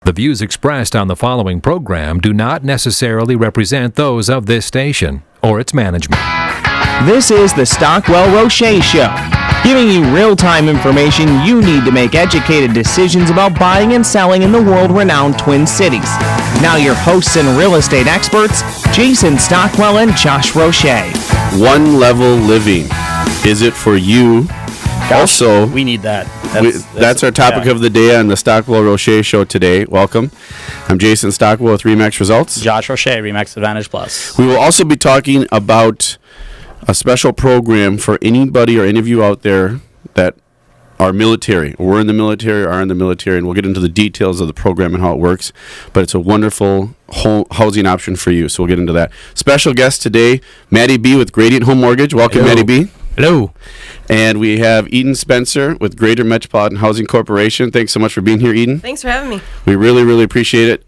The views expressed on the following program do not necessarily represent those of this station or its management. This is the Stockwell Roche Show, giving you real-time information you need to make educated decisions about buying and selling in the world-renowned Twin Cities. Now your hosts and real estate experts, Jason Stockwell and Josh Roche. One level living. Is it for you? Also, we need that. That's our topic of the day on the Stockwell Roche Show today. Welcome. I'm Jason Stockwell with RE/MAX Results. Josh Roche, RE/MAX Advantage Plus. We will also be talking about a special program for anybody or any of you out there that are military, or in the military, are in the military, and we'll get into the details of the program and how it works. But it's a wonderful housing option for you, so we'll get into that. Special guest today, Maddie B. with Gradient Home Mortgage. Welcome, Hello. Maddie B. Hello. And we have Eden Spencer with Greater Metropolitan Housing Corporation. Thanks so much for being here, Eden. Thanks for having me. We really, really appreciate it.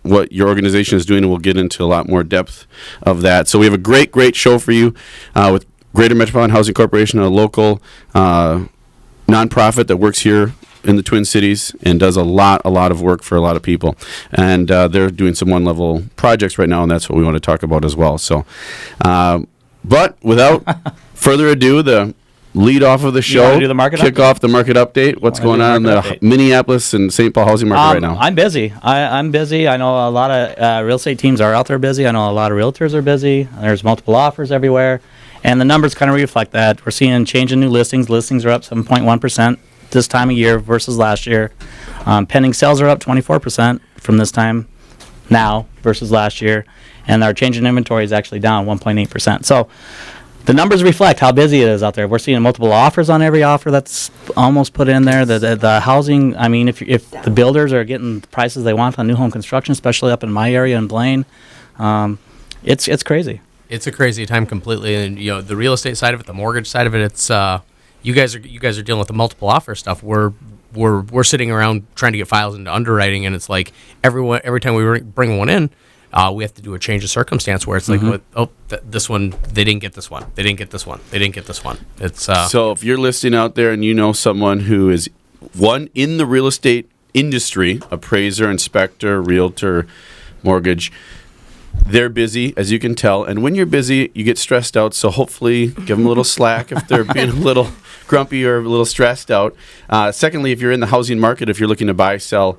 What your organization is doing, and we'll get into a lot more depth of that. So we have a great show for you with Greater Metropolitan Housing Corporation, a local nonprofit that works here in the Twin Cities and does a lot of work for a lot of people. And they're doing some one-level projects right now, and that's what we want to talk about as well. So, but without further ado, the lead off of the show, do the market kick update? off the market update. What's going on in the Minneapolis and St. Paul housing market right now? I'm busy. I'm busy. I know a lot of real estate teams are out there busy. I know a lot of realtors are busy. There's multiple offers everywhere. And the numbers kind of reflect that. We're seeing change in new listings. Listings are up 7.1% this time of year versus last year. Pending sales are up 24% from this time now versus last year. And our change in inventory is actually down 1.8%. So the numbers reflect how busy it is out there. We're seeing multiple offers on every offer that's almost put in there. The housing, I mean, if the builders are getting the prices they want on new home construction, especially up in my area in Blaine, it's crazy. It's a crazy time completely, and the real estate side of it, the mortgage side of it. It's you guys are dealing with the multiple offer stuff. We're sitting around trying to get files into underwriting, and it's like every time we bring one in, we have to do a change of circumstance where it's like, this one, they didn't get this one. They didn't get this one. They didn't get this one. It's So if you're listening out there and you know someone who is in the real estate industry, appraiser, inspector, realtor, mortgage, they're busy, as you can tell. And when you're busy, you get stressed out. So hopefully give them a little slack if they're being a little grumpy or a little stressed out. Secondly, if you're in the housing market, if you're looking to buy, sell,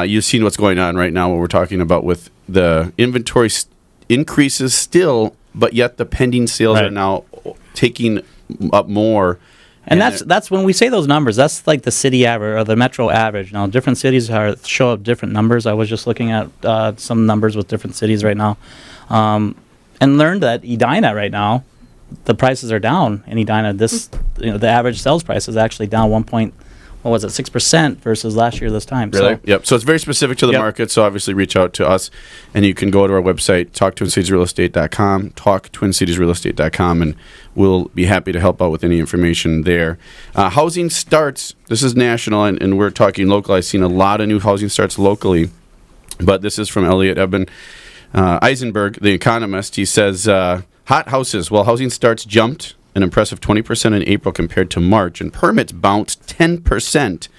you've seen what's going on right now, what we're talking about with the inventory increases still, but yet the pending sales are now taking up more. And that's when we say those numbers, that's like the city average or the metro average. Now, different cities show up different numbers. I was just looking at some numbers with different cities right now, and learned that Edina right now, the prices are down in Edina. The average sales price is actually down 6% versus last year this time. Really? So, Yep. So it's very specific to the market. So obviously reach out to us, and you can go to our website, talktwincitiesrealestate.com, talktwincitiesrealestate.com, and we'll be happy to help out with any information there. Housing starts, this is national, and we're talking local. I've seen a lot of new housing starts locally, but this is from Elliot Eben Eisenberg, the economist. He says, hot houses. Well, housing starts jumped an impressive 20% in April compared to March, and permits bounced 10%.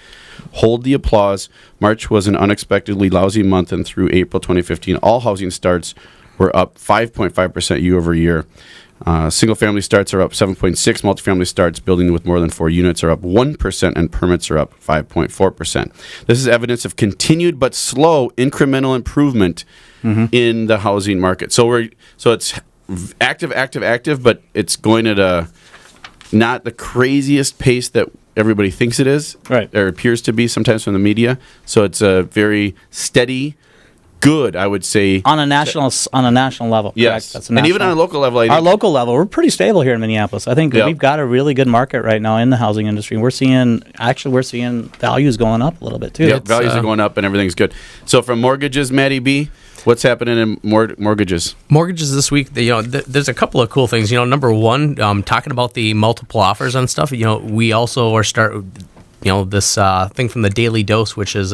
Hold the applause. March was an unexpectedly lousy month, and through April 2015, all housing starts were up 5.5% year over year. Single-family starts are up 7.6%. Multifamily starts building with more than 4 units are up 1%, and permits are up 5.4%. This is evidence of continued but slow incremental improvement in the housing market. So it's active, but it's going at not the craziest pace that everybody thinks it is. Right. Or appears to be sometimes from the media. So it's a very steady, good, I would say. on a national level. Yes. Correct? And even on a local level. Our local level, we're pretty stable here in Minneapolis. I think we've got a really good market right now in the housing industry. We're seeing values going up a little bit too. Yep, values are going up and everything's good. So from mortgages, Maddie B., what's happening in mortgages? mortgages this week. There's a couple of cool things. Number one, talking about the multiple offers and stuff. We also are this thing from the Daily Dose, which is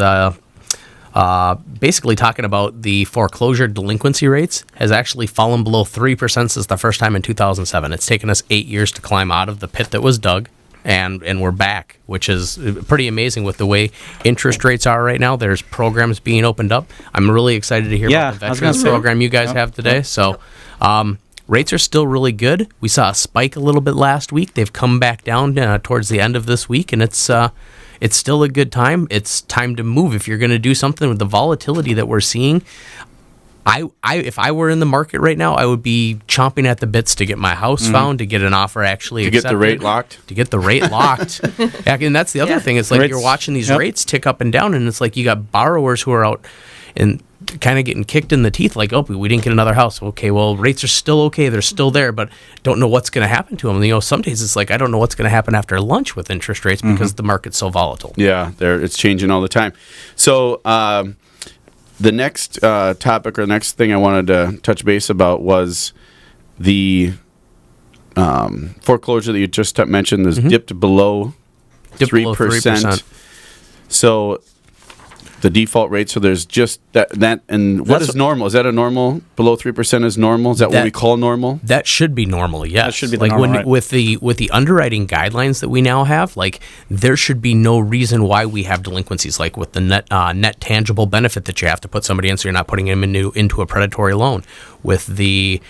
basically talking about the foreclosure delinquency rates has actually fallen below 3% since the first time in 2007. It's taken us 8 years to climb out of the pit that was dug. and we're back, which is pretty amazing with the way interest rates are right now. There's programs being opened up. I'm really excited to hear about the I was gonna veterans say. program you guys have today. So rates are still really good. We saw a spike a little bit last week. They've come back down towards the end of this week, and it's still a good time. It's time to move. If you're going to do something with the volatility that we're seeing, if I were in the market right now, I would be chomping at the bits to get my house found, to get an offer actually To accepted. get the rate locked? To get the rate locked. Yeah, and that's the other thing. It's like Rates- you're watching these yep. rates tick up and down, and it's like you got borrowers who are out and kind of getting kicked in the teeth, like, oh, we didn't get another house. Okay, well, rates are still okay. They're still there, but don't know what's going to happen to them. You know, some days it's like, I don't know what's going to happen after lunch with interest rates because the market's so volatile. Yeah, it's changing all the time. So the next topic or the next thing I wanted to touch base about was the foreclosure that you just mentioned is dipped below Dipped below 3%. So the default rate, so there's just that and what That's is normal? Is that a normal? Below 3% is normal? Is that what we call normal? That should be normal, yes. That should be the like normal, when right? with the underwriting guidelines that we now have, like there should be no reason why we have delinquencies, like with the net tangible benefit that you have to put somebody in, so you're not putting them into a predatory loan, with the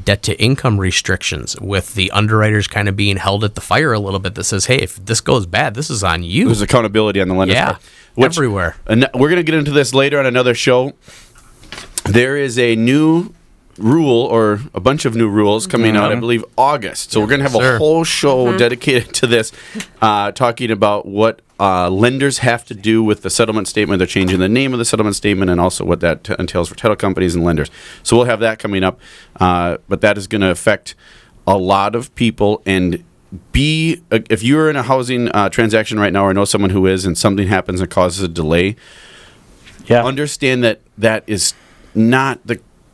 debt to income restrictions, with the underwriters kind of being held at the fire a little bit that says, hey, if this goes bad, this is on you. There's accountability on the lender's Yeah, part. everywhere. And we're going to get into this later on another show. There is a new rule or a bunch of new rules coming out, I believe, August. So we're going to have a Sure. whole show dedicated to this, talking about what lenders have to do with the settlement statement. They're changing the name of the settlement statement and also what that entails for title companies and lenders. So we'll have that coming up. But that is going to affect a lot of people. And if you're in a housing transaction right now or know someone who is and something happens and causes a delay, understand that is not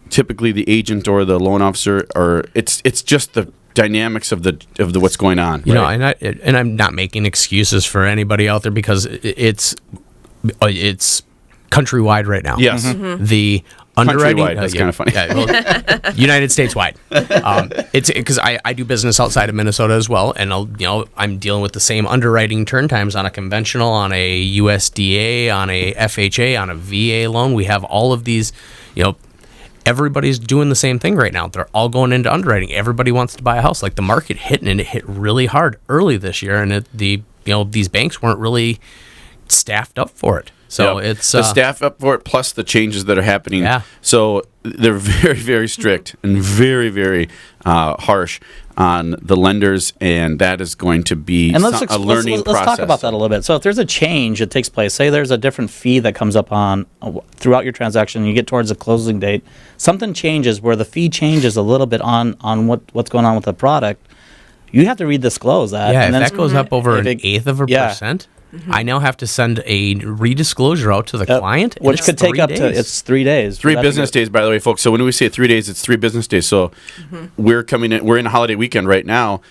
typically the agent or the loan officer, or it's just the dynamics of the what's going on. You right? know, and I'm not making excuses for anybody out there because it's countrywide right now. Yes. The underwriting Countrywide, that's kind of funny. Yeah, well, United States wide. It's because I do business outside of Minnesota as well, and I'm dealing with the same underwriting turn times on a conventional, on a USDA, on a FHA, on a VA loan. We have all of these, everybody's doing the same thing right now. They're all going into underwriting. Everybody wants to buy a house. Like the market hit, and it hit really hard early this year, and these banks weren't really staffed up for it. So Yep. it's the staff up for it, plus the changes that are happening. Yeah. So they're very, very strict and very, very harsh on the lenders, and that is going to be And a learning let's process. talk about that a little bit. So if there's a change that takes place, say there's a different fee that comes up on throughout your transaction, and you get towards the closing date, something changes where the fee changes a little bit on what's going on with the product. You have to redisclose that. Yeah, and if then that goes up over if an eighth of a yeah. percent, I now have to send a redisclosure out to the client, and which it's could take 3 up days. to it's 3 days. for 3 that to business get- days, by the way, folks. So when we say 3 days, it's 3 business days. So we're in a holiday weekend right now.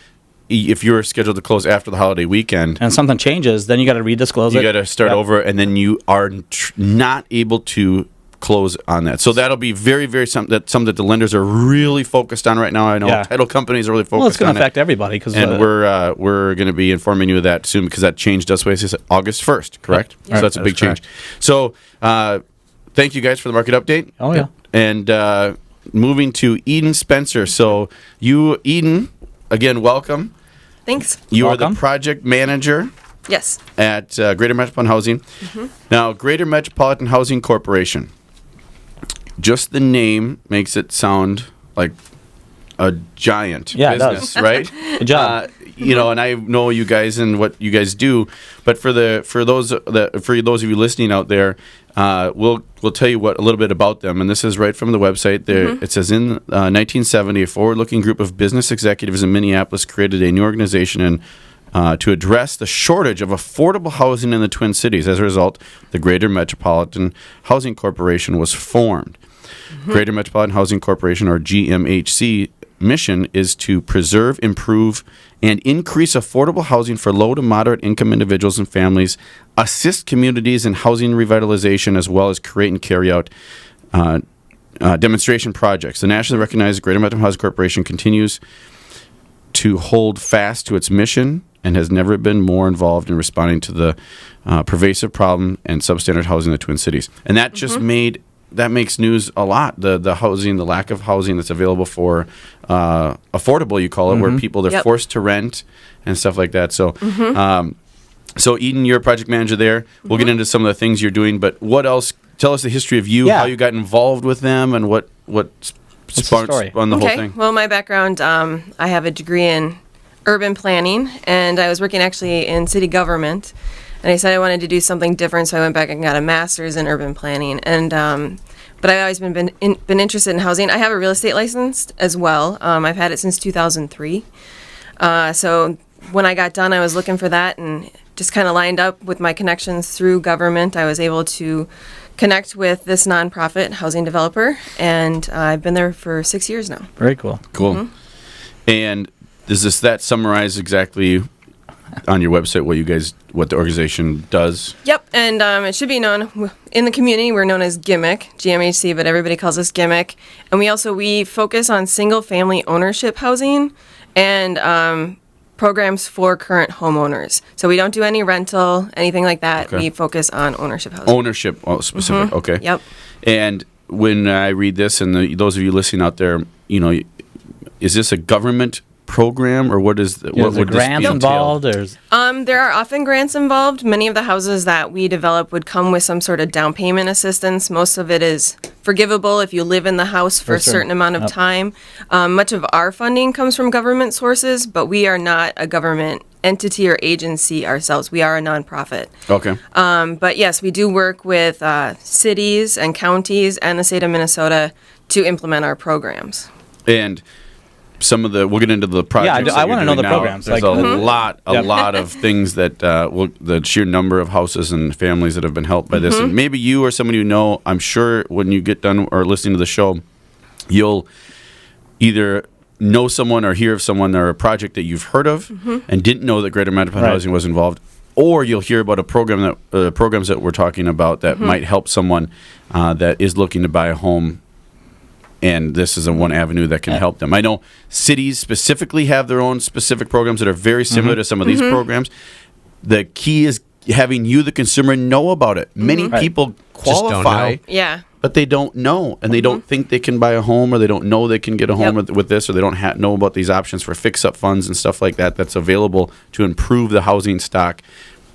If you're scheduled to close after the holiday weekend, And something changes, then you got to redisclose it. you got to start Yep. over, and then you are not able to close on that. So that'll be very, very something that the lenders are really focused on right now. I know Yeah. title companies are really focused Well, it's going on to it. affect everybody because And we're going to be informing you of that soon because that change does take place August 1st, correct? Yep. So that's a That big is correct. change. So thank you guys for the market update. Oh, yeah. And moving to Eden Spencer. So you, Eden, again, welcome. Thanks. You are Welcome. the project manager Yes. at Greater Metropolitan Housing. Now, Greater Metropolitan Housing Corporation. Just the name makes it sound like a giant Yeah, it business, does. right? Good job. And I know you guys and what you guys do, but for those of you listening out there, we'll tell you a little bit about them. And this is right from the website. There it says in 1970, a forward-looking group of business executives in Minneapolis created a new organization to address the shortage of affordable housing in the Twin Cities. As a result, the Greater Metropolitan Housing Corporation was formed. Greater Metropolitan Housing Corporation, or GMHC, mission is to preserve, improve, and increase affordable housing for low to moderate income individuals and families, assist communities in housing revitalization, as well as create and carry out demonstration projects. The nationally recognized Greater Metropolitan Housing Corporation continues to hold fast to its mission and has never been more involved in responding to the pervasive problem and substandard housing in the Twin Cities. And that just makes news a lot. The housing, the lack of housing that's available for affordable, you call it, where people they're forced to rent and stuff like that. So, so Eden, you're a project manager there. We'll get into some of the things you're doing, but what else? Tell us the history of you, how you got involved with them, and what sparked on the whole thing. Well, my background, I have a degree in urban planning, and I was working actually in city government. And I said I wanted to do something different, so I went back and got a master's in urban planning. And but I've always been interested in housing. I have a real estate license as well. I've had it since 2003. So when I got done, I was looking for that, and just kind of lined up with my connections through government. I was able to connect with this nonprofit housing developer, and I've been there for 6 years now. Very cool. Cool. And does that summarize exactly on your website what the organization does? Yep, and it should be known in the community. We're known as GMHC, but everybody calls us Gimmick. And we focus on single-family ownership housing and programs for current homeowners. So we don't do any rental, anything like that. Okay. We focus on ownership housing. Ownership, specific. Okay. Yep. And when I read this, and those of you listening out there, is this a government program, or what is what would grants this be involved? There are often grants involved. Many of the houses that we develop would come with some sort of down payment assistance. Most of it is forgivable if you live in the house for a certain amount of time. Much of our funding comes from government sources, but we are not a government entity or agency ourselves. We are a nonprofit. Okay. But yes, we do work with cities and counties and the state of Minnesota to implement our programs. And we'll get into the projects. I want to know the programs. There's a lot of things that the sheer number of houses and families that have been helped by this. And maybe you or someone you know, I'm sure when you get done or listening to the show, you'll either know someone or hear of someone or a project that you've heard of and didn't know that Greater Metropolitan Housing was involved, or you'll hear about a program programs that we're talking about that might help someone that is looking to buy a home. And this is one avenue that can help them. I know cities specifically have their own specific programs that are very similar to some of these programs. The key is having you, the consumer, know about it. Many people qualify, but they don't know, and they don't think they can buy a home, or they don't know they can get a home with this, or they don't know about these options for fix-up funds and stuff like that that's available to improve the housing stock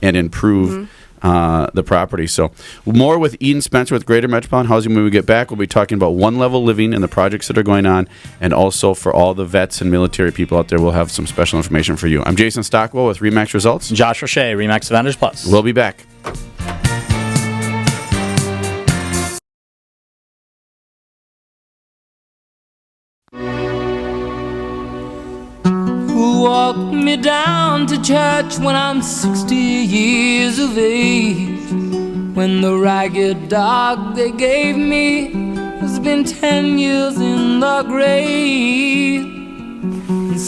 and improve the property. So more with Eden Spencer with Greater Metropolitan Housing. When we get back, we'll be talking about one-level living and the projects that are going on, and also for all the vets and military people out there, we'll have some special information for you. I'm Jason Stockwell with RE/MAX Results. Josh Roche, RE/MAX Advantage Plus. We'll be back. Walk me down to church when I'm 60 years of age, when the ragged dog they gave me has been 10 years in the grave.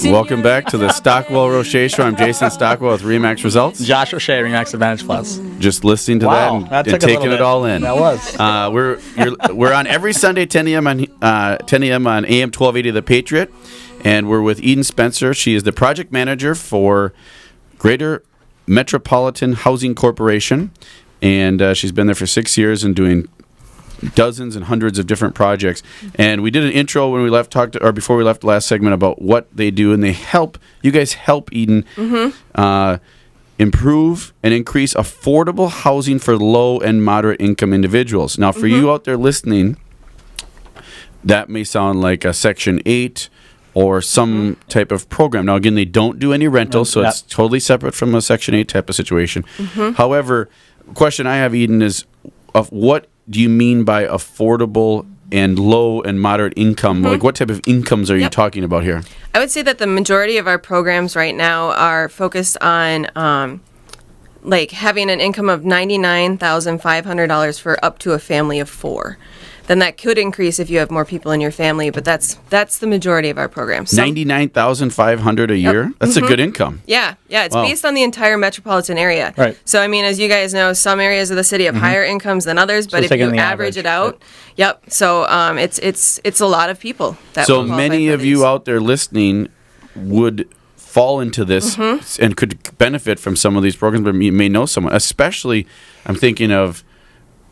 Welcome back to the Stockwell Roche Show. I'm Jason Stockwell with RE/MAX Results. Josh Roche, RE/MAX Advantage Plus. Just listening to that and taking it all in. That was. We're on every Sunday 10 a.m. on AM 1280 The Patriot. And we're with Eden Spencer. She is the project manager for Greater Metropolitan Housing Corporation. And she's been there for 6 years and doing dozens and hundreds of different projects. And we did an intro when we before we left the last segment about what they do. And you guys help Eden improve and increase affordable housing for low and moderate income individuals. Now, for you out there listening, that may sound like a Section 8 or some type of program. Now, again, they don't do any rental, so it's totally separate from a Section 8 type of situation. However, the question I have, Eden, is what do you mean by affordable and low and moderate income? Like, what type of incomes are you talking about here? I would say that the majority of our programs right now are focused on having an income of $99,500 for up to a family of 4. Then that could increase if you have more people in your family, but that's the majority of our programs. $99,500 a year? That's a good income. Yeah, it's based on the entire metropolitan area. Right. So, I mean, as you guys know, some areas of the city have higher incomes than others, but if you average it out, so it's a lot of people that So many of you out there listening would fall into this and could benefit from some of these programs, but you may know someone. Especially, I'm thinking of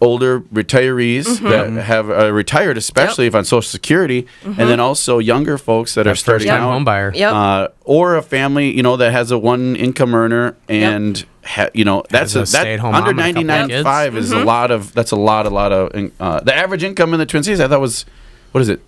older retirees that have retired, especially if on Social Security, and then also younger folks that are starting first-time out, home buyer. Yep. or a family, that has a one income earner, and that's Has a that stay-at-home under mom and a couple of kids. $99.5 is a lot of. That's a lot of. The average income in the Twin Cities, I thought was, what is it?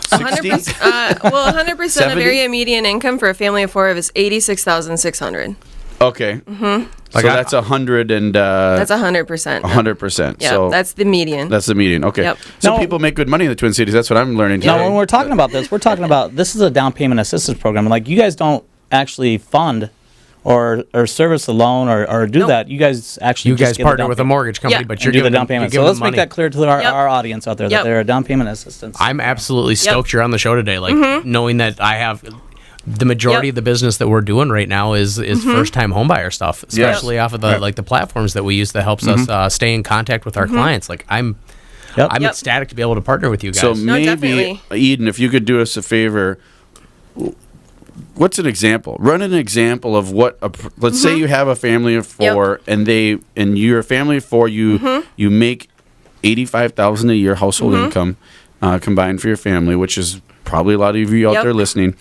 60? 100% of 70? area median income for a family of 4 is $86,600. Okay. So that's 100 and That's 100%. 100%. Yeah, So that's the median. that's the median. Okay. Yep. So Now- people make good money in the Twin Cities. That's what I'm learning Now, today. when we're talking about this, we're talking about this is a down payment assistance program. Like, you guys don't actually fund or service a loan or do Nope. that. You guys actually You just guys give the partner down with a payment mortgage company, Yeah. but and you're do the giving down payment. you're So giving let's make money. that clear to our, Yep. our audience out there that Yep. they're a down payment assistance. I'm absolutely Yep. stoked you're on the show today. Like, knowing that I have the majority Yep. of the business that we're doing right now is first time homebuyer stuff, especially off of the the platforms that we use that helps us stay in contact with our clients. Like, I'm Yep. I'm Yep. ecstatic to be able to partner with you guys. So No, maybe, definitely. Eden, if you could do us a favor, what's an example? Run an example of what. Let's say you have a family of 4, and you're a family of 4. You make $85,000 a year household income combined for your family, which is probably a lot of you out Yep. there listening.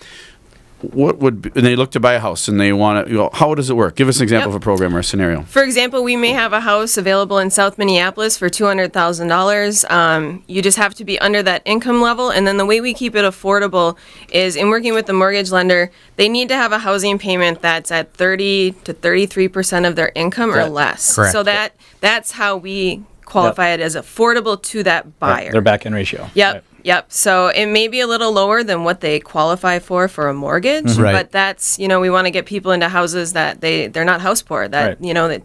What would and they look to buy a house and they want to? How does it work? Give us an example Yep. of a program or a scenario. For example, we may have a house available in South Minneapolis for $200,000. You just have to be under that income level. And then the way we keep it affordable is in working with the mortgage lender, they need to have a housing payment that's at 30 to 33% of their income or less. Correct. So that's how we qualify it as affordable to that buyer. Their back end ratio. Yep. Right. Yep. So it may be a little lower than what they qualify for a mortgage, Right. but that's, we want to get people into houses that they're not house poor, that, Right.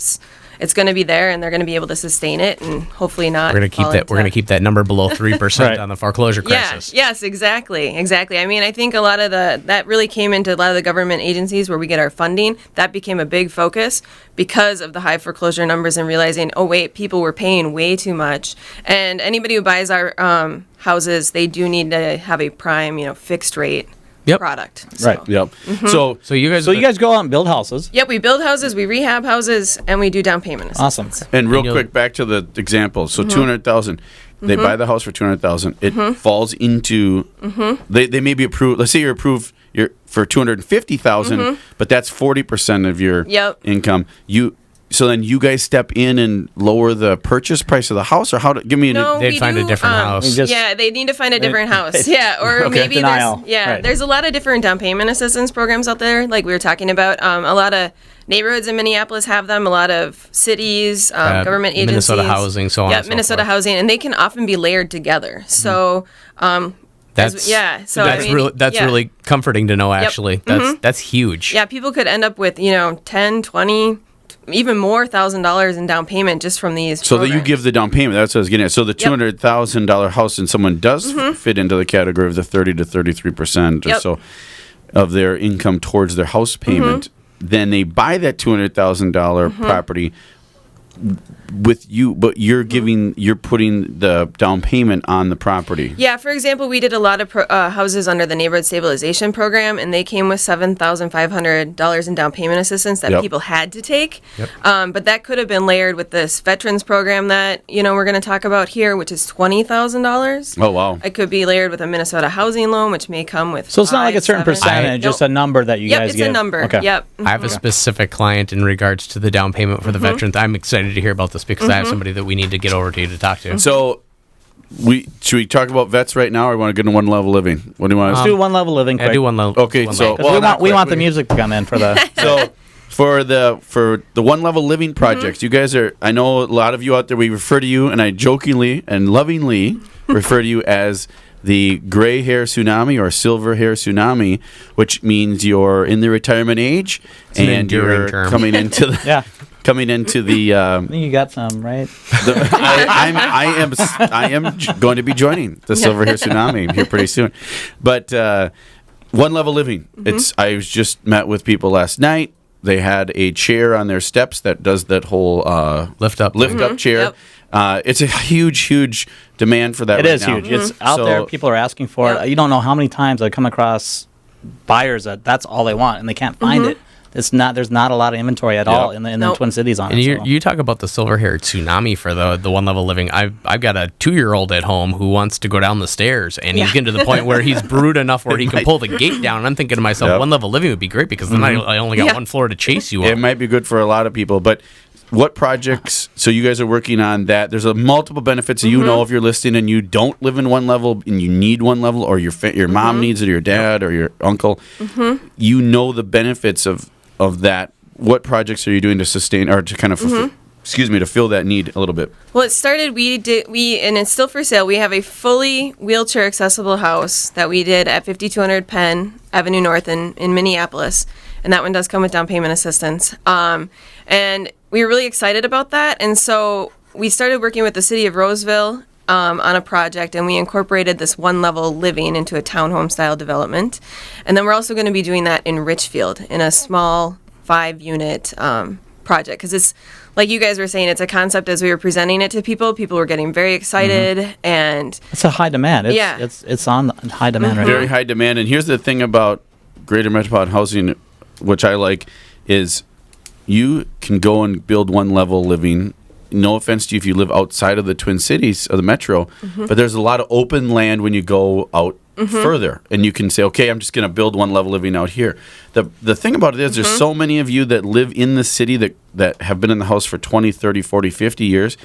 it's going to be there and they're going to be able to sustain it and hopefully not. we're gonna keep fall that. We're into- gonna keep that number below 3% Right. on the foreclosure crisis. Yeah, yes, exactly. I mean, I think a lot of that really came into a lot of the government agencies where we get our funding. That became a big focus because of the high foreclosure numbers and realizing, oh wait, people were paying way too much. And anybody who buys our houses, they do need to have a prime, fixed rate Yep. product. Right. Yep. Mm-hmm. So So you guys, So you guys go out and build houses. Yep, we build houses, we rehab houses, and we do down payment Awesome. assistance. And real And you'll- quick, back to the example. So Mm-hmm. 200,000. They buy the house for 200,000. It falls into. They may be approved. Let's say you're approved for 250,000, but that's 40% of your Yep. income. So then you guys step in and lower the purchase price of the house, or how? Give me an. No, They'd we find a do, different house. Just- Yeah, they need to find a different house. Yeah, or Okay. maybe Denial. there's Right. a lot of different down payment assistance programs out there, like we were talking about. A lot of neighborhoods in Minneapolis have them. A lot of cities, government agencies, Minnesota Housing, so on Yeah, and so Minnesota forth. Housing, and they can often be layered together. So, that's So that's I mean, really that's yeah. really comforting to know. Actually, that's huge. Yeah, people could end up with 10, 20, even more $1,000 in down payment just from these. So that you programs. give the down payment. That's what I was getting at. So the $200,000 house, and someone does fit into the category of the 30 to 33% or Yep. so of their income towards their house payment. Then they buy that $200,000 property with you, but you're putting the down payment on the property. Yeah, for example, we did a lot of houses under the Neighborhood Stabilization Program, and they came with $7,500 in down payment assistance that Yep. people had to take. But that could have been layered with this veterans program that we're going to talk about here, which is $20,000. Oh wow! It could be layered with a Minnesota housing loan, which may come with. So it's not like a certain 5, 7. percentage, just a number that you Yep, guys it's give. a number. Okay. Yep. I have a specific client in regards to the down payment for the veterans. I'm excited to hear about this because I have somebody that we need to get over to you to talk to. So should we talk about vets right now, or want to get into one level living? What do you want? Let's do one level living quick. I do one level. Okay, one so- level. 'Cause Well, we not want quick. the music to come in for the. So for the one level living projects, you guys are. I know a lot of you out there. We refer to you, and I jokingly and lovingly refer to you as the gray hair tsunami or silver hair tsunami, which means you're in the retirement age an and enduring you're term. coming into the Yeah. coming into the. I think you got some, right? I am going to be joining the silver hair tsunami here pretty soon, but one level living. I was just met with people last night. They had a chair on their steps that does that whole Lift up. chair. Yep. It's a huge demand for that. It right is now. huge. It's out So- there. People are asking for Yep. it. You don't know how many times I come across buyers that's all they want, and they can't find it. There's not a lot of inventory at all in the Twin Cities on and it. You talk about the silver-haired tsunami for the one-level living. I've got a 2-year-old at home who wants to go down the stairs, and he's getting to the point where he's brewed enough where he can pull the gate down. And I'm thinking to myself, one-level living would be great because then I only got one floor to chase you on. It might be good for a lot of people, but what projects? So you guys are working on that. There's multiple benefits. You know, if you're listening and you don't live in one level and you need one level, or your mom needs it, or your dad, or your uncle, you know the benefits of that. What projects are you doing to sustain or to kind of to fill that need a little bit? Well, it started, and it's still for sale. We have a fully wheelchair accessible house that we did at 5200 Penn Avenue North in Minneapolis. And that one does come with down payment assistance. And we were really excited about that. And so we started working with the city of Roseville on a project, and we incorporated this one-level living into a townhome style development. And then we're also going to be doing that in Richfield in a small 5-unit project, because it's like you guys were saying, it's a concept. As we were presenting it to people were getting very excited, and it's a high demand. It's on high demand right now. Very high demand. And here's the thing about Greater Metropolitan Housing, which I like, is you can go and build one-level living. No offense to you if you live outside of the Twin Cities or the metro, but there's a lot of open land when you go out further, and you can say, okay, I'm just going to build one-level living out here. The thing about it is there's so many of you that live in the city that have been in the house for 20, 30, 40, 50 years,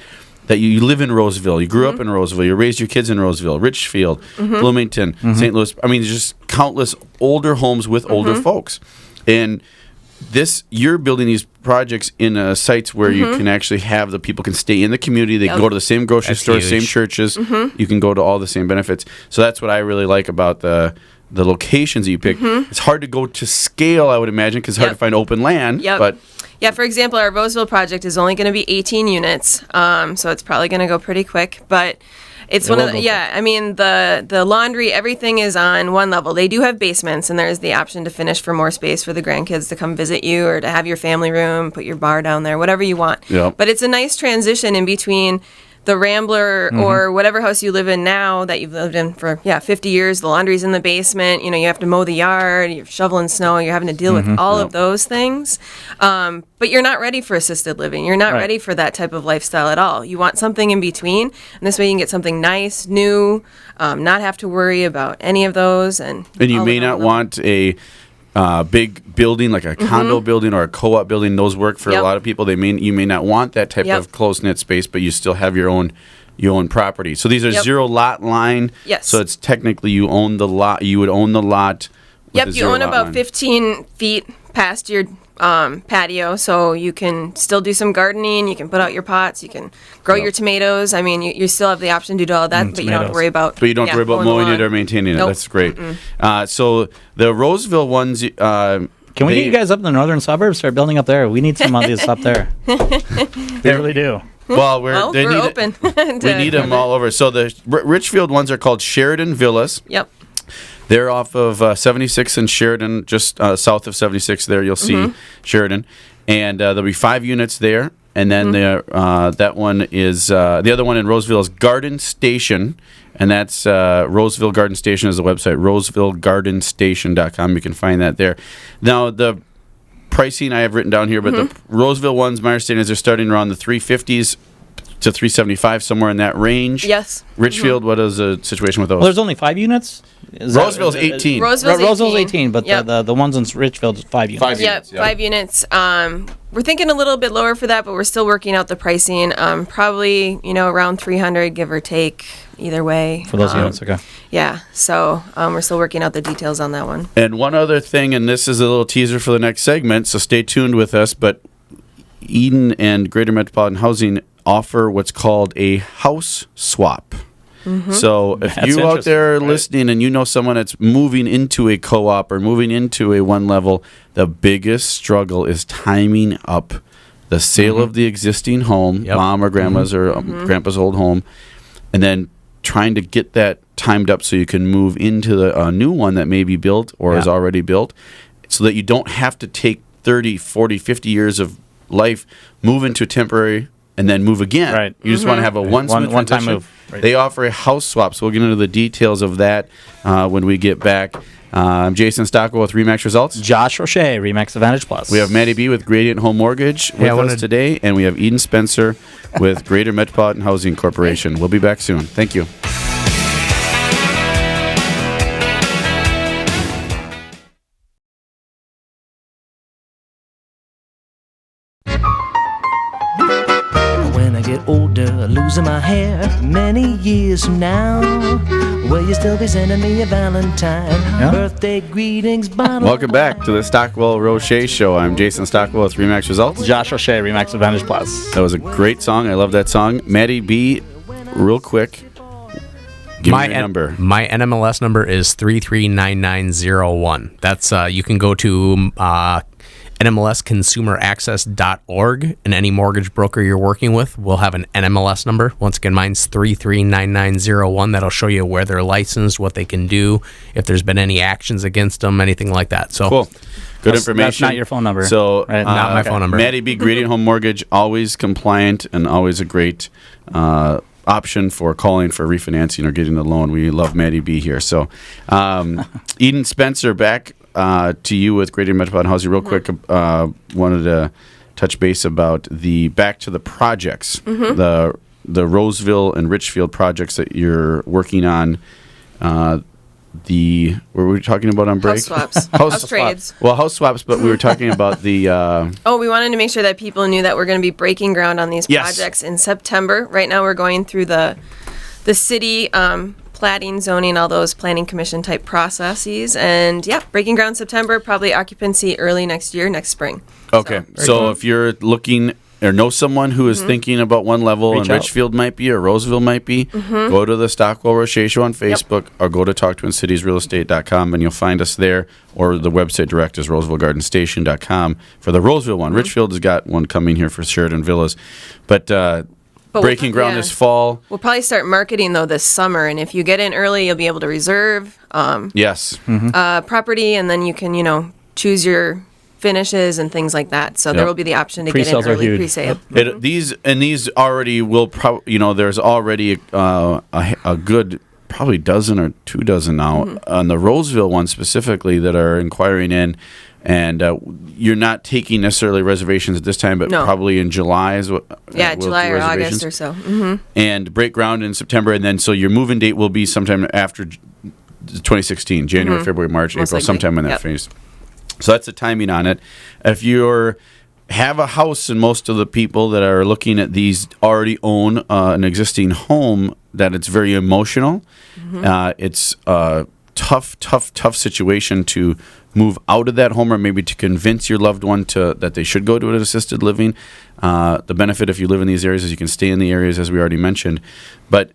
that you live in Roseville. You grew up in Roseville. You raised your kids in Roseville, Richfield, Bloomington, St. Louis. I mean, just countless older homes with older folks. And you're building these projects in sites where you can actually have the people can stay in the community. They can go to the same grocery store, same churches. You can go to all the same benefits. So that's what I really like about the locations that you pick. It's hard to go to scale, I would imagine, because it's hard to find open land. But yeah, for example, our Roseville project is only going to be 18 units, so it's probably going to go pretty quick. But it's one of the, I mean, the laundry, everything is on one level. They do have basements, and there's the option to finish for more space for the grandkids to come visit you, or to have your family room, put your bar down there, whatever you want. But it's a nice transition in between the Rambler or whatever house you live in now that you've lived in for 50 years. The laundry's in the basement. You know, you have to mow the yard. You're shoveling snow. You're having to deal with all of those things. But you're not ready for assisted living. You're not ready for that type of lifestyle at all. You want something in between, and this way you can get something nice, new, not have to worry about any of those. And you may not want a big building like a condo building or a co-op building. Those work for a lot of people. You may not want that type of close-knit space, but you still have your own property. So these are zero lot line. Yes. So it's technically you own the lot. You would own the lot. Yep. You own about 15 feet past your patio, so you can still do some gardening. You can put out your pots. You can grow your tomatoes. I mean, you still have the option to do all that, but you don't have to worry about. But you don't have to worry about mowing it or maintaining it. That's great. So the Roseville ones. Can we get you guys up in the northern suburbs? Start building up there. We need some of these up there. We really do. Well, we're open. We need them all over. So the Richfield ones are called Sheridan Villas. Yep. They're off of 76 and Sheridan, just south of 76 there. You'll see Sheridan. And there'll be 5 units there. And then that one is, the other one in Roseville is Garden Station. And that's Roseville Garden Station is the website, rosevillegardenStation.com. You can find that there. Now, the pricing I have written down here, but the Roseville ones, my understanding is they're starting around the 350s to 375, somewhere in that range. Yes. Richfield, what is the situation with those? Well, there's only 5 units? Roseville's 18. Roseville's 18, but the ones in Richfield is 5 units. 5 units. Yep, 5 units. We're thinking a little bit lower for that, but we're still working out the pricing. Probably, around 300, give or take, either way. For those units, okay. Yeah, so we're still working out the details on that one. And one other thing, and this is a little teaser for the next segment, so stay tuned with us, but Eden and Greater Metropolitan Housing offer what's called a house swap. So if you out there listening and you know someone that's moving into a co-op or moving into a one level, the biggest struggle is timing up the sale of the existing home, mom or grandma's or grandpa's old home, and then trying to get that timed up so you can move into a new one that may be built or is already built, so that you don't have to take 30, 40, 50 years of life, move into a temporary, and then move again. Right. You just want to have a one-time move. Right. They offer a house swap, so we'll get into the details of that when we get back. I'm Jason Stockwell with Remax Results. Josh Roche, Remax Advantage Plus. We have Maddie B with Gradient Home Mortgage with us today, and we have Eden Spencer with Greater Metropolitan Housing Corporation. We'll be back soon. Thank you. When I get older, losing my hair many years from now, will you still be sending me a Valentine? Birthday greetings, bottle. Welcome back to the Stockwell Roche Show. I'm Jason Stockwell with Remax Results. Josh Roche, Remax Advantage Plus. That was a great song. I love that song. Maddie B, real quick, give me your number. My NMLS number is 339901. That's you can go to NMLSconsumeraccess.org, and any mortgage broker you're working with will have an NMLS number. Once again, mine's 339901. That'll show you where they're licensed, what they can do, if there's been any actions against them, anything like that. So cool. Good information. That's not your phone number. So right? Not my phone number. Maddie B, Gradient Home Mortgage, always compliant and always a great option for calling for refinancing or getting a loan. We love Maddie B here. So Eden Spencer, back to you with Greater Metropolitan Housing. Real quick, wanted to touch base about back to the projects, the Roseville and Richfield projects that you're working on. What were we talking about on break? House swaps. House trades. Well, house swaps, but we were talking about the... we wanted to make sure that people knew that we're going to be breaking ground on these projects in September. Right now we're going through the city platting, zoning, all those planning commission type processes. And breaking ground September, probably occupancy early next year, next spring. Okay. So if you're looking or know someone who is thinking about one level, and Richfield might be or Roseville might be, go to the Stockwell Roche Show on Facebook or go to TalkTwinCitiesRealEstate.com, and you'll find us there, or the website direct is RosevilleGardenStation.com for the Roseville one. Richfield has got one coming here for Sheridan Villas. But breaking ground this fall. We'll probably start marketing, though, this summer, and if you get in early, you'll be able to reserve property, and then you can, choose your finishes and things like that. So there will be the option to get in early pre-sale. These already will probably, there's already a good probably dozen or 2 dozen now on the Roseville one specifically that are inquiring in. And you're not taking necessarily reservations at this time, but probably in July is what. July or August or so. And break ground in September, and then so your move-in date will be sometime after 2016, January, February, March, Most April, likely. Sometime in that phase. So that's the timing on it. If you have a house, and most of the people that are looking at these already own an existing home, that it's very emotional. It's a tough situation to move out of that home, or maybe to convince your loved one that they should go to an assisted living. The benefit if you live in these areas is you can stay in the areas, as we already mentioned. But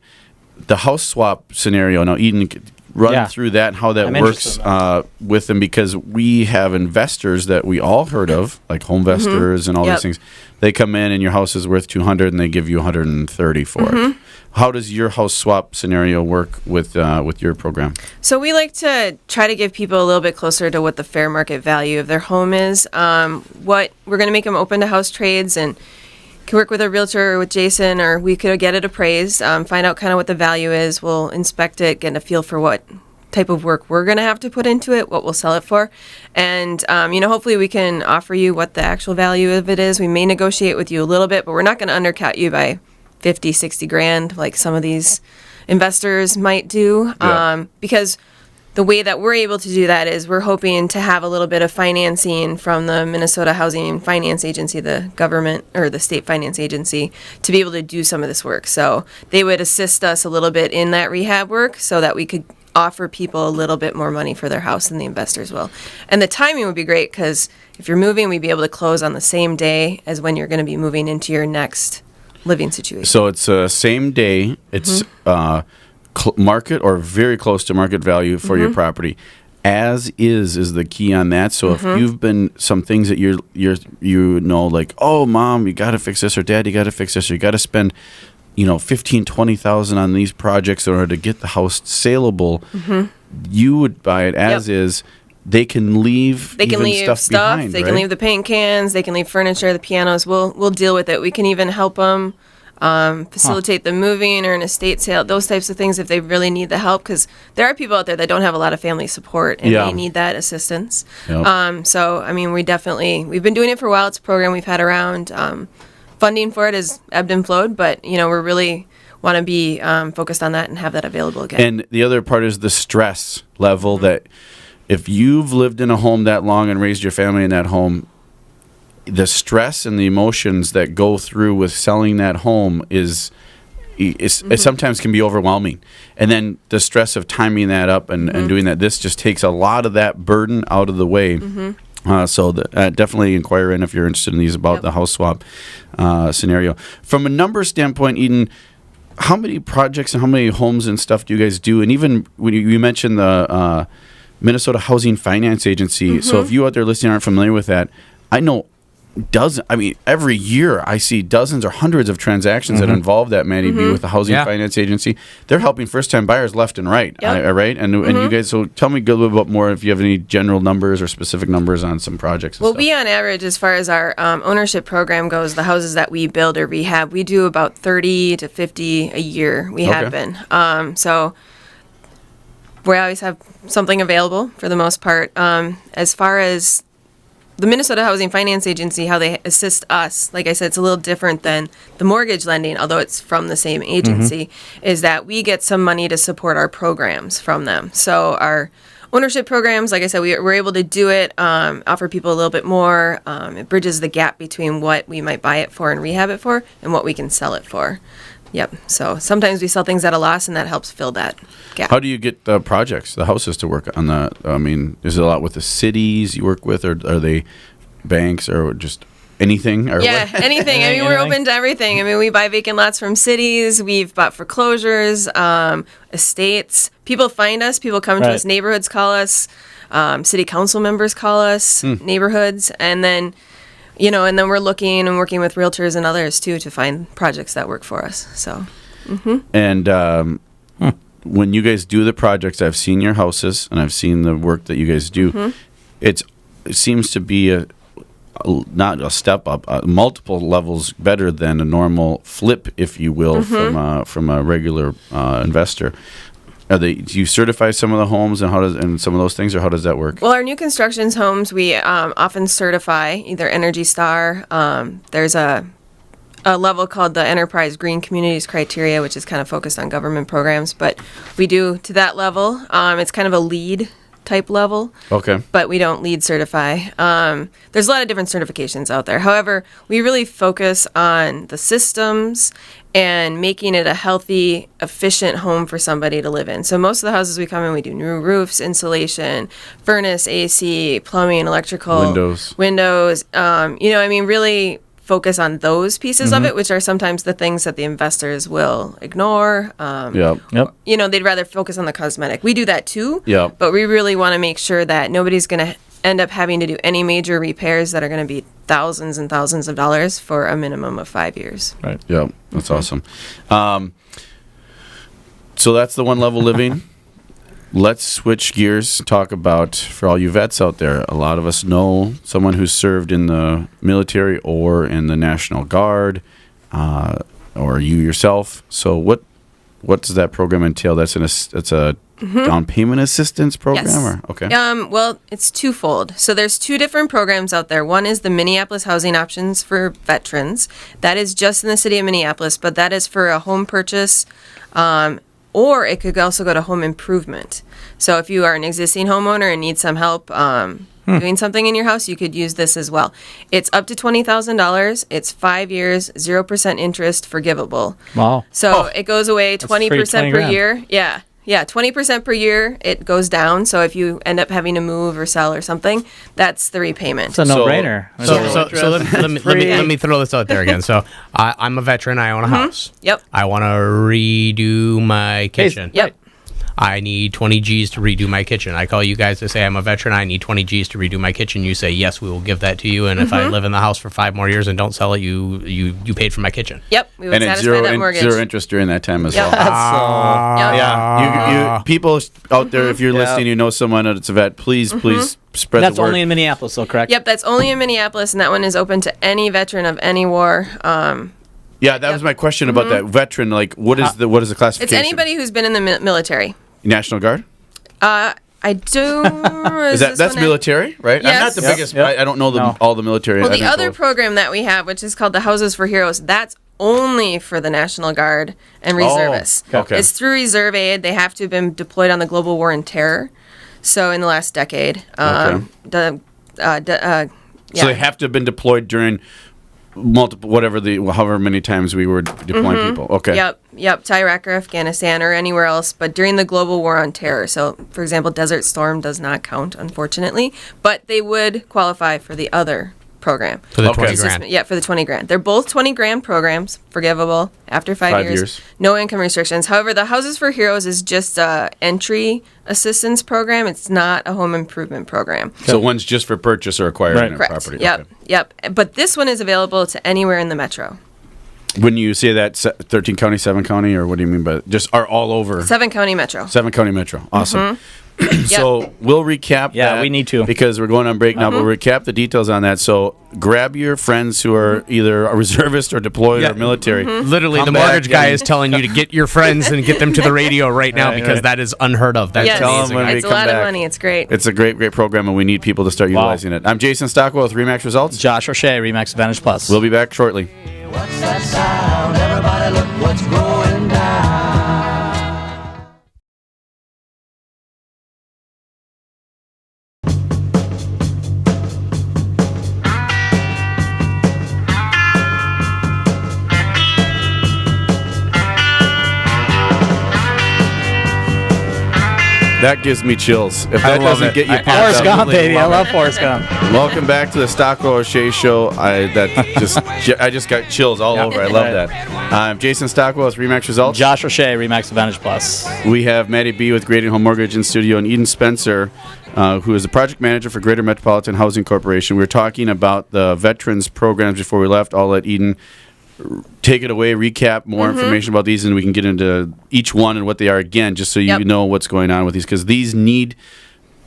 the house swap scenario, now Eden, run through that and how that works with them, because we have investors that we all heard of, like home investors and all these things. They come in and your house is worth $200 and they give you $130 for it. How does your house swap scenario work with your program? So we like to try to give people a little bit closer to what the fair market value of their home is. What we're going to make them open to house trades, and can work with a realtor or with Jason, or we could get it appraised, find out kind of what the value is. We'll inspect it, get a feel for what type of work we're going to have to put into it, what we'll sell it for. And, hopefully we can offer you what the actual value of it is. We may negotiate with you a little bit, but we're not going to undercut you by 50, 60 grand like some of these investors might do. Because the way that we're able to do that is we're hoping to have a little bit of financing from the Minnesota Housing Finance Agency, the government or the state finance agency, to be able to do some of this work. So they would assist us a little bit in that rehab work so that we could offer people a little bit more money for their house than the investors will. And the timing would be great, because if you're moving, we'd be able to close on the same day as when you're going to be moving into your next living situation. So it's same day. It's market or very close to market value for your property. As is the key on that. So if you've been some things that like, oh, Mom, you got to fix this, or Dad, you got to fix this, or you got to spend $15,000-$20,000 on these projects in order to get the house saleable, you would buy it as is. They can leave stuff behind, they can leave the paint cans, they can leave furniture, the pianos. We'll deal with it. We can even help them facilitate the moving or an estate sale, those types of things if they really need the help, because there are people out there that don't have a lot of family support and they need that assistance. Yep. So, I mean, we've been doing it for a while. It's a program we've had around. Funding for it has ebbed and flowed, but, we're really want to be focused on that and have that available again. And the other part is the stress level that if you've lived in a home that long and raised your family in that home, the stress and the emotions that go through with selling that home it sometimes can be overwhelming. And then the stress of timing that up and doing that, this just takes a lot of that burden out of the way. So definitely inquire in if you're interested in these about the house swap scenario. From a number standpoint, Eden, how many projects and how many homes and stuff do you guys do? And even when you mentioned the Minnesota Housing Finance Agency. So if you out there listening aren't familiar with that, I know every year I see dozens or hundreds of transactions that involve that Maddie B with the Housing Finance Agency. They're helping first-time buyers left and right, right? And you guys, so tell me a little bit more if you have any general numbers or specific numbers on some projects. And Well, stuff. we on average, as far as our ownership program goes, the houses that we build or rehab, we do about 30 to 50 a year. We have been. So we always have something available for the most part. As far as the Minnesota Housing Finance Agency, how they assist us, like I said, it's a little different than the mortgage lending, although it's from the same agency, is that we get some money to support our programs from them. So our ownership programs, like I said, we're able to do it, offer people a little bit more. It bridges the gap between what we might buy it for and rehab it for and what we can sell it for. Yep. So sometimes we sell things at a loss, and that helps fill that gap. How do you get the projects, the houses to work on that? I mean, is it a lot with the cities you work with, or are they banks or just anything? Or anything. I mean, we're open to everything. I mean, we buy vacant lots from cities. We've bought foreclosures, estates. People find us. People come to us. Neighborhoods call us. City council members call us. Neighborhoods. And then... and then we're looking and working with realtors and others, too, to find projects that work for us. So, And when you guys do the projects, I've seen your houses and I've seen the work that you guys do. It seems to be not a step up, multiple levels better than a normal flip, if you will, from a regular investor. Do you certify some of the homes and some of those things, or how does that work? Well, our new constructions homes, we often certify either Energy Star. There's a level called the Enterprise Green Communities Criteria, which is kind of focused on government programs. But we do to that level. It's kind of a LEED type level. Okay. But we don't LEED certify. There's a lot of different certifications out there. However, we really focus on the systems and making it a healthy, efficient home for somebody to live in. So most of the houses we come in, we do new roofs, insulation, furnace, AC, plumbing, electrical, windows. Really focus on those pieces of it, which are sometimes the things that the investors will ignore. They'd rather focus on the cosmetic. We do that too, but we really want to make sure that nobody's going to end up having to do any major repairs that are going to be thousands and thousands of dollars for a minimum of 5 years. Right. Yeah, that's awesome. So that's the one level living. Let's switch gears, talk about, for all you vets out there, a lot of us know someone who's served in the military or in the National Guard, or you yourself. So what does that program entail? That's a down payment assistance program? Yes. Or? Okay. Well, it's twofold. So there's two different programs out there. One is the Minneapolis Housing Options for Veterans. That is just in the city of Minneapolis, but that is for a home purchase, or it could also go to home improvement. So if you are an existing homeowner and need some help doing something in your house, you could use this as well. It's up to $20,000. It's 5 years, 0% interest, forgivable. Wow. So it goes away 20% per $20,000. year. Yeah, 20% per year. It goes down. So if you end up having to move or sell or something, that's the repayment. It's a no-brainer. So let me throw this out there again. So I'm a veteran. I own a house. Yep. I want to redo my kitchen. Yep. I need 20 G's to redo my kitchen. I call you guys to say I'm a veteran. I need 20 G's to redo my kitchen. You say, yes, we will give that to you. And if I live in the house for 5 more years and don't sell it, you paid for my kitchen. Yep. We would satisfy that mortgage. Zero interest during that time as well. Yep. You people out there, if you're listening, you know someone that's a vet, please spread the word. That's only in Minneapolis, though, correct? Yep, that's only in Minneapolis, and that one is open to any veteran of any war. Yeah, that was my question about that veteran. Like, what is the classification? It's anybody who's been in the military. National Guard. I do. That's military, right? Yes. I'm not the biggest. I don't know all the military. Well, the other program that we have, which is called the Houses for Heroes, that's only for the National Guard and reservists. Okay. It's through Reserve Aid. They have to have been deployed on the global war on terror. So in the last decade, So they have to have been deployed during multiple, however many times we were deploying people. Okay. Yep, to Iraq or Afghanistan or anywhere else, but during the global war on terror. So, for example, Desert Storm does not count, unfortunately, but they would qualify for the other program. For the 20 grand. Yeah, for the 20 grand. They're both 20 grand programs, forgivable after 5 years. No income restrictions. However, the Houses for Heroes is just a entry assistance program. It's not a home improvement program. So one's just for purchase or acquiring a Correct. property. Yep. But this one is available to anywhere in the metro. When you say that 13 county, 7 county, or what do you mean by that? Just are all over? 7 county metro. 7 county metro. Awesome. So we'll recap Yeah, that we need to. because we're going on break now. We'll recap the details on that. So grab your friends who are either a reservist or deployed or military. Literally, Come the back mortgage guy and- is telling you to get your friends and get them to the radio right now because that is unheard of. That's Yes. Tell 'em amazing. when we It's a come lot back. of money. It's great. It's a great, great program, and we need people to start utilizing it. I'm Jason Stockwell with Remax Results. Josh O'Shea, Remax Advantage Plus. We'll be back shortly. What's that sound? Everybody look what's going down. That gives me chills. If that love doesn't it. get you I pumped Forrest up, Gump, baby. I love Forrest Gump. welcome back to the Stockwell O'Shea Show. I just got chills all over. I love that. I'm Jason Stockwell with Remax Results. Josh O'Shea, Remax Advantage Plus. We have Maddie B with Grading Home Mortgage in studio, and Eden Spencer, who is the project manager for Greater Metropolitan Housing Corporation. We were talking about the veterans programs before we left. I'll let Eden take it away, recap more information about these, and we can get into each one and what they are again, just so you know what's going on with these, because these need.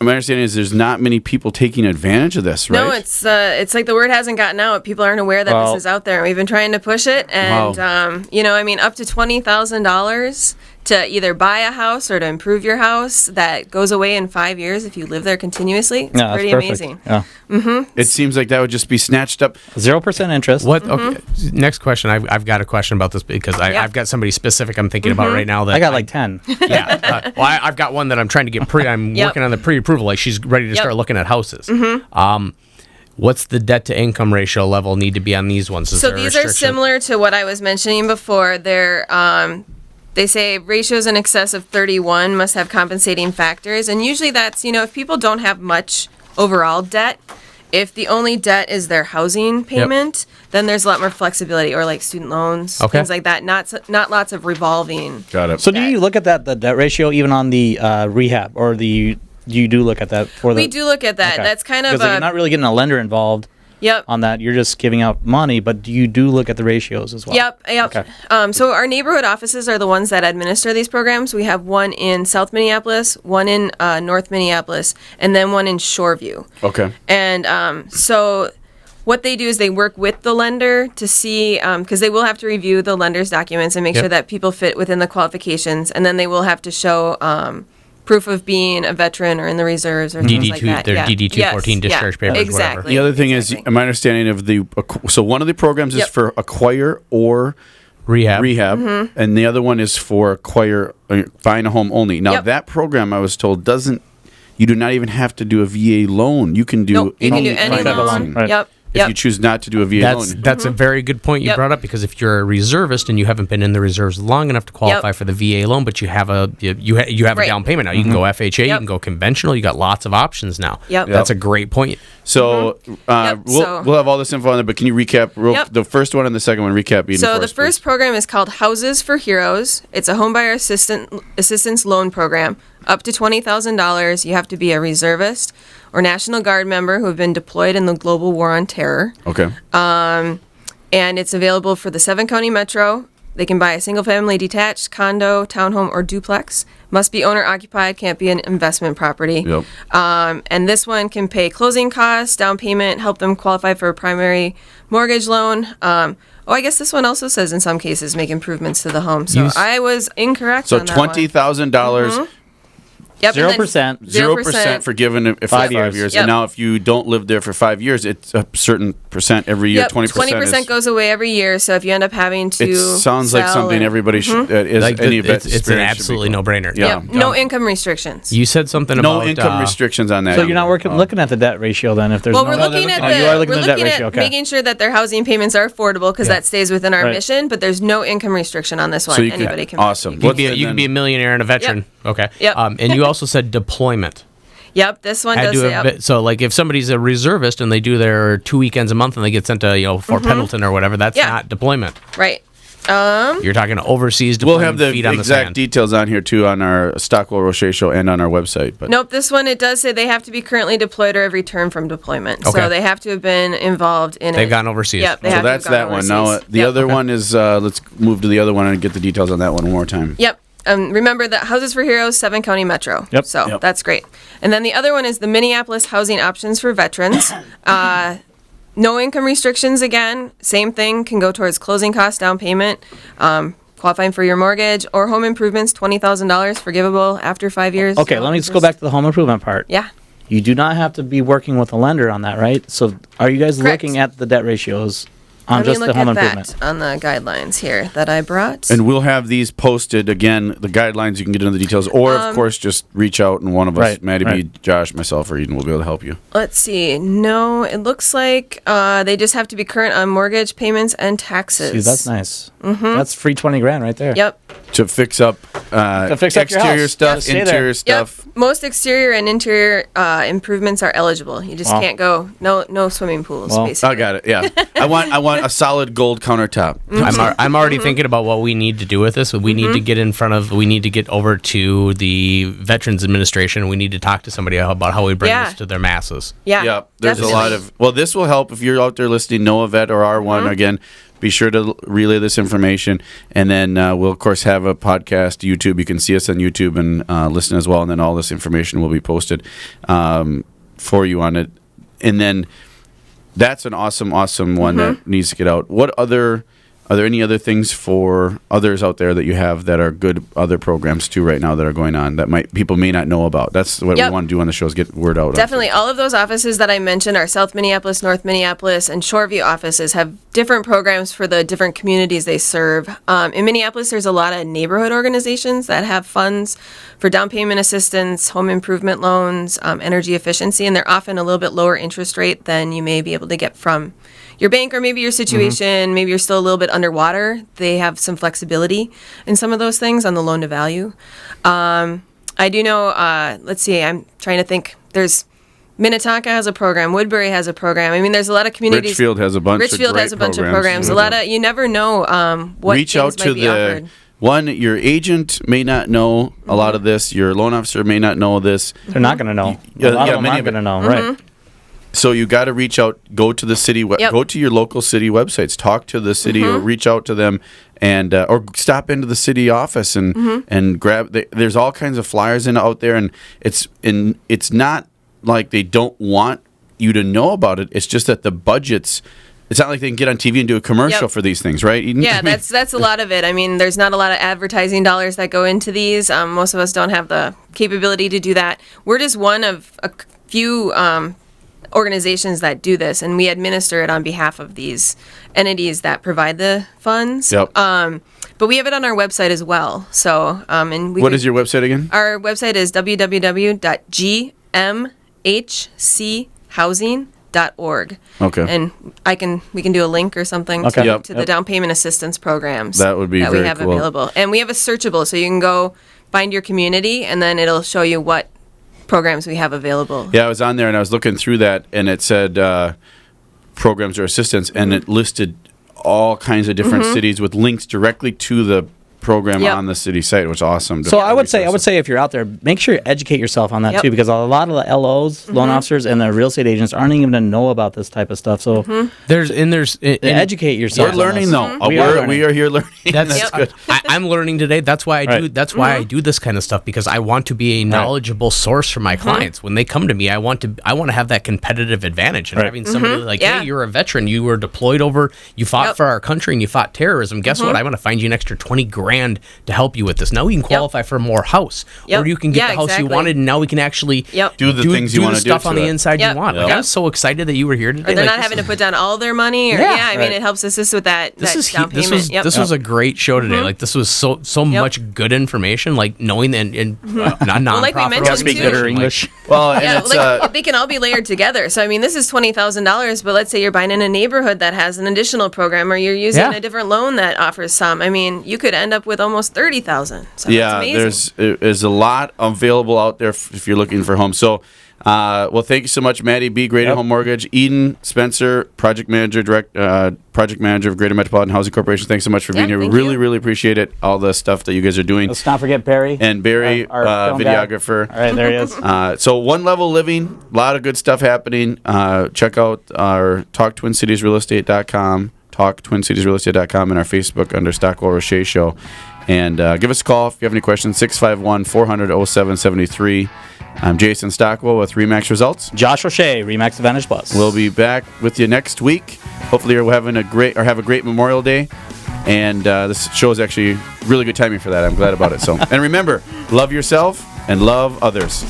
My understanding is there's not many people taking advantage of this, right? No, it's like the word hasn't gotten out. People aren't aware that this is out there. We've been trying to push it, and up to $20,000 to either buy a house or to improve your house that goes away in 5 years if you live there continuously. It's pretty amazing. Yeah. It seems like that would just be snatched up. 0% interest. What? Okay. Next question. I've got a question about this because I've got somebody specific I'm thinking about right now. That I got like 10. Yeah. I've got one that I'm trying to get I'm working on the pre-approval. Like she's ready to start looking at houses. What's the debt to income ratio level need to be on these ones? So these are similar to what I was mentioning before. They say ratios in excess of 31 must have compensating factors. And usually that's, if people don't have much overall debt, if the only debt is their housing payment, then there's a lot more flexibility, or like student loans, things like that. Not lots of revolving. Got it. So do you look at the debt ratio even on the rehab, or you do look at that for the... We do look at that. Okay. That's kind of because you're not really getting a lender involved on that. You're just giving out money, but you do look at the ratios as well. Yep. Okay. So our neighborhood offices are the ones that administer these programs. We have one in South Minneapolis, one in North Minneapolis, and then one in Shoreview. Okay. And so what they do is they work with the lender to see, because they will have to review the lender's documents and make sure that people fit within the qualifications, and then they will have to show proof of being a veteran or in the reserves or things like that. Their DD 214 discharge papers, exactly. whatever. The other thing is, my understanding of so one of the programs is for acquire or rehab, and the other one is for acquire, buying a home only. Now that program, I was told, you do not even have to do a VA loan. You can do any loan. Right. Yep. If you choose not to do a VA loan. That's a very good point you brought up, because if you're a reservist and you haven't been in the reserves long enough to qualify for the VA loan, but you have a down payment now, you can go FHA, you can go conventional, you got lots of options now. That's a great point. So we'll have all this info on there, but can you recap the first one and the second one? Recap. So the first program is called Houses for Heroes. It's a homebuyer assistance loan program. Up to $20,000. You have to be a reservist or National Guard member who have been deployed in the global war on terror. Okay. And it's available for the 7 county metro. They can buy a single-family detached condo, townhome, or duplex. Must be owner-occupied, can't be an investment property. Yep. And this one can pay closing costs, down payment, help them qualify for a primary mortgage loan. Oh, I guess this one also says in some cases make improvements to the home. So I was incorrect So on that one. $20,000. Yep, and then 0%. 0% for given it for 5 years. Yep. And now if you don't live there for 5 years, it's a certain percent every year. Yep, 20% 20% goes away every year. So if you end up having to It sounds like sell something or- everybody should, is Like any it's an experience should be absolutely cool. no-brainer. Yeah. Yep, no income restrictions. You said something No about income restrictions on that. So you're not looking at the debt ratio then if there's Well, no... we're looking at you are looking we're at the debt looking ratio, at okay. making sure that their housing payments are affordable because that stays within our Right. mission. But there's no income restriction on this one. So you Anybody can. awesome. You could What's- be a, and you could then- be a millionaire and a veteran. Okay. Yep. And you also said deployment. Yep, this one Had does. to have Yep. been- so like if somebody's a reservist and they do their 2 weekends a month and they get sent to Fort Pendleton or whatever, that's Yeah. not deployment. Right. You're talking overseas We'll deployment. have the feet on the exact sand. details on here too on our Stockwell Roche show and on our website. But Nope, this one it does say they have to be currently deployed or have returned from deployment. Okay. So they have to have been involved in it. They've gone overseas. Yep, they so have to have that's gone that one. Now overseas. the Yep. other one is let's move to the other one and get the details on that one more time. Yep. Remember that Houses for Heroes, 7 County Metro. Yep. So Yep. that's great. And then the other one is the Minneapolis Housing Options for Veterans. No income restrictions again. Same thing. Can go towards closing costs, down payment, qualifying for your mortgage, or home improvements, $20,000 forgivable after 5 years. Okay, let me just go back to the home improvement part. Yeah. You do not have to be working with a lender on that, right? So are you guys Correct. looking at the debt ratios on Let just me the look home at improvement? that on the guidelines here that I brought. And we'll have these posted again. The guidelines you can get into the details, or of course just reach out and one of us, Right, Maddie B, right. Josh, myself, or Eden, will be able to help you. Let's see. No, it looks like they just have to be current on mortgage payments and taxes. See, that's nice. That's free 20 grand right there. Yep. To fix up, fix up your exterior house. stuff, Yep. Stay there. interior Yep. stuff. Most exterior and interior improvements are eligible. You just Wow. can't go no swimming pools. Well, basically. I got it. Yeah, I want a solid gold countertop. I'm already thinking about what we need to do with this. We need to get in front of. We need to get over to the Veterans Administration. We need to talk to somebody about how we bring Yeah. this to their masses. Yeah. Yeah, there's definitely. a lot of. Well, this will help if you're out there listening. Know a vet or R1 again. Be sure to relay this information, and then we'll of course have a podcast, YouTube. You can see us on YouTube and listen as well, and then all this information will be posted for you on it. And then that's an awesome one that needs to get out. Are there any other things for others out there that you have that are good other programs too right now that are going on that people may not know about? That's what Yep. we want to do on the show is get word out. Definitely. All of those offices that I mentioned, our South Minneapolis, North Minneapolis, and Shoreview offices have different programs for the different communities they serve. In Minneapolis, there's a lot of neighborhood organizations that have funds for down payment assistance, home improvement loans, energy efficiency, and they're often a little bit lower interest rate than you may be able to get from your bank or maybe your situation. Maybe you're still a little bit underwater. They have some flexibility in some of those things on the loan to value. I do know, let's see, I'm trying to think. There's Minnetonka has a program. Woodbury has a program. I mean, there's a lot of communities. Richfield has a bunch. Richfield of great has a bunch of programs. programs. A lot of, you never know what Reach things out to might be the offered. one. Your agent may not know a lot of this. Your loan officer may not know this. They're not going to know. Yeah, a lot yeah, of them many aren't of going it. to know, right? So you got to reach out. Go to the city. Yep. Go to your local city websites. Talk to the city or reach out to them, and or stop into the city office and grab. There's all kinds of flyers out there, and it's not like they don't want you to know about it. It's just that the budgets. It's not like they can get on TV and do a commercial Yep. for these things, right? Yeah, that's a lot of it. I mean, there's not a lot of advertising dollars that go into these. Most of us don't have the capability to do that. We're just one of a few organizations that do this, and we administer it on behalf of these entities that provide the funds. Yep. But we have it on our website as well. So, and we What is your website again? Our website is www.gmhchousing.org. Okay. And we can do a link or something Okay. to, Yep. to the down payment assistance programs That would be that we very have cool. available. And we have a searchable, so you can go find your community, and then it'll show you what programs we have available. Yeah, I was on there and I was looking through that, and it said programs or assistance, and it listed all kinds of different cities with links directly to the program Yep. on the city site, which is awesome. So I would say if you're out there, make sure you educate yourself on that Yep. too, because a lot of the LOs, loan officers, and the real estate agents aren't even going to know about this type of stuff. So educate yourself. We're learning though. We We are here learning. That's Yep. good. I'm learning today. That's why I do. Right. That's why I do this kind of stuff, because I want to be a knowledgeable source for my clients. When they come to me, I want to have that competitive advantage. And having somebody like, Yeah. hey, you're a veteran. You were deployed you fought Yep. for our country and you fought terrorism. Guess what? I'm going to find you an extra $20,000 to help you with this. Now you can qualify for more house, Yep. or you can get Yeah, the house exactly. you wanted, and now we can actually Yep. Do the things you do wanna the do stuff to on the it. inside Yep. you want. Like, Yep. I'm so excited that you were here today. Or they're Like, not having to put down all their money, or I mean, it helps assist with that down payment. This was a great show today. Like, this was so much good information. Like, knowing and not Well, like we nonprofit mentioned, Speak too. better English. Well, and Yeah, it's like they can all be layered together. So I mean, this is $20,000, but let's say you're buying in a neighborhood that has an additional program, or you're using a different loan that offers some. I mean, you could end up with almost $30,000. So yeah, that's amazing. there's a lot available out there if you're looking for homes. So, well, thank you so much, Maddie B, Greater Home Mortgage, Eden Spencer, project manager of Greater Metropolitan Housing Corporation. Thanks so much for being here. We thank really, you. really appreciate it. All the stuff that you guys are doing. Let's not forget Barry. And Barry, our film guy. videographer. All right, there he is. So One Level Living, a lot of good stuff happening. Check out our TalkTwinCitiesRealEstate.com, TalkTwinCitiesRealEstate.com, and our Facebook under Stockwell Roche Show. And give us a call if you have any questions, 651-400-0773. I'm Jason Stockwell with RE/MAX Results. Josh Roche, RE/MAX Advantage Plus. We'll be back with you next week. Hopefully you're having have a great Memorial Day. And this show is actually really good timing for that. I'm glad about it. So, and remember, love yourself and love others.